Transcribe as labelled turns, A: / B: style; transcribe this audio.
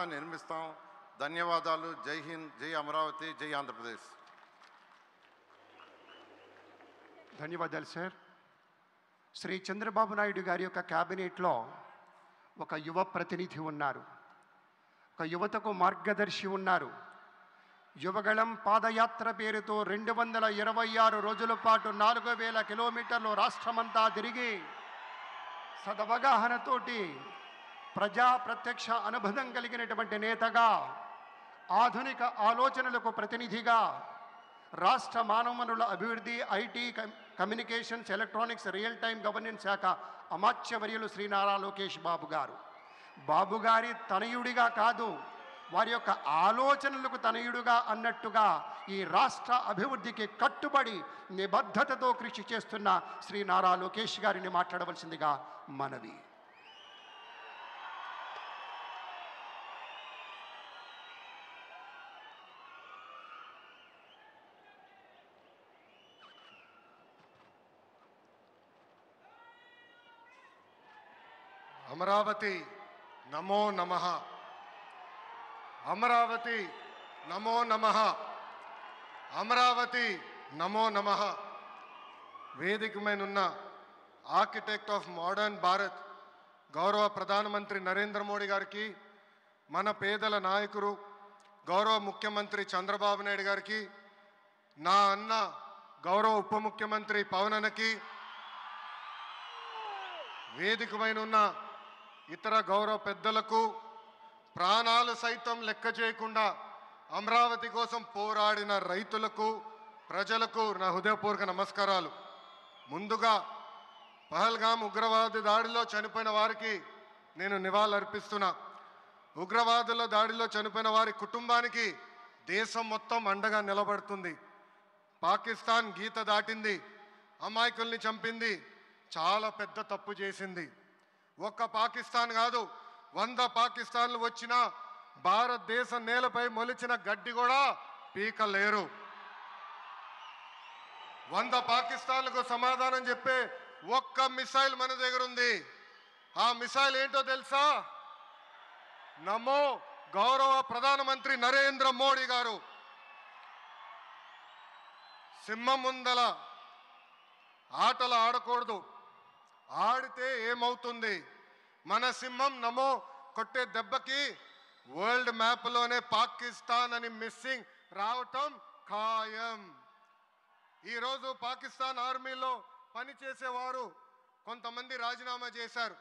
A: రాష్ట్రాన్ని నిర్మిస్తాం. ధన్యవాదాలు. జై హింద్, జై అమరావతి, జై ఆంధ్రప్రదేశ్.
B: ధన్యవాదాలు సార్. శ్రీ చంద్రబాబు నాయుడు గారి యొక్క క్యాబినెట్లో ఒక యువ ప్రతినిధి ఉన్నారు, ఒక యువతకు మార్గదర్శి ఉన్నారు. యువగళం పాదయాత్ర పేరుతో 226 రోజుల పాటు 4000 కిలోమీటర్లు రాష్ట్రమంతా తిరిగి సదవగాహనతోటి ప్రజా ప్రత్యక్ష అనుబంధం కలిగినటువంటి నేతగా, ఆధునిక ఆలోచనలకు ప్రతినిధిగా, రాష్ట్ర మానవ వనరుల అభివృద్ధి, IT, communications, electronics, real time governance శాఖ అమాత్యవర్యులు శ్రీ నారా లోకేష్ బాబు గారు. బాబు గారి తనయుడిగా కాదు, వారి యొక్క ఆలోచనలకు తనయుడుగా అన్నట్టుగా ఈ రాష్ట్ర అభివృద్ధికి కట్టుబడి నిబద్ధతతో కృషి చేస్తున్న శ్రీ నారా లోకేష్ గారిని మాట్లాడవలసిందిగా మనవి.
C: అమరావతి నమో నమః. అమరావతి నమో నమః. అమరావతి నమో నమః. వేదిక మీదున్న ఆర్కిటెక్ట్ ఆఫ్ మోడర్న్ భారత్ గౌరవ ప్రధానమంత్రి నరేంద్ర మోడీ గారికి, మన పేదల నాయకుడు గౌరవ ముఖ్యమంత్రి చంద్రబాబు నాయుడు గారికి, నా అన్న గౌరవ ఉప ముఖ్యమంత్రి పవన్ అన్నకి, వేదిక మీదున్న ఇతర గౌరవ పెద్దలకు, ప్రాణాలు సైతం లెక్క చేయకుండా అమరావతి కోసం పోరాడిన రైతులకు, ప్రజలకు నా హృదయపూర్వక నమస్కారాలు. ముందుగా పహల్గాం ఉగ్రవాద దాడిలో చనిపోయిన వారికి నేను నివాళులర్పిస్తున్నా. ఉగ్రవాదుల దాడిలో చనిపోయిన వారి కుటుంబానికి దేశం మొత్తం అండగా నిలబడుతుంది. పాకిస్తాన్ గీత దాటింది, అమాయకుల్ని చంపింది, చాలా పెద్ద తప్పు చేసింది. ఒక్క పాకిస్తాన్ కాదు, 100 పాకిస్తాన్లు వచ్చినా భారతదేశ నేలపై మొలిచిన గడ్డి కూడా పీకలేరు. 100 పాకిస్తాన్లకు సమాధానం చెప్పే ఒక్క మిసైల్ మన దగ్గర ఉంది. ఆ మిసైల్ ఏంటో తెలుసా? నమో గౌరవ ప్రధానమంత్రి నరేంద్ర మోడీ గారు. సింహం ముందల ఆటలు ఆడకూడదు, ఆడితే ఏమవుతుంది? మన సింహం నమో కొట్టే దెబ్బకి వరల్డ్ మ్యాప్లోనే పాకిస్తాన్ అని మిస్సింగ్ రావటం ఖాయం. ఈరోజు పాకిస్తాన్ ఆర్మీలో పనిచేసేవారు కొంతమంది రాజీనామా చేశారు.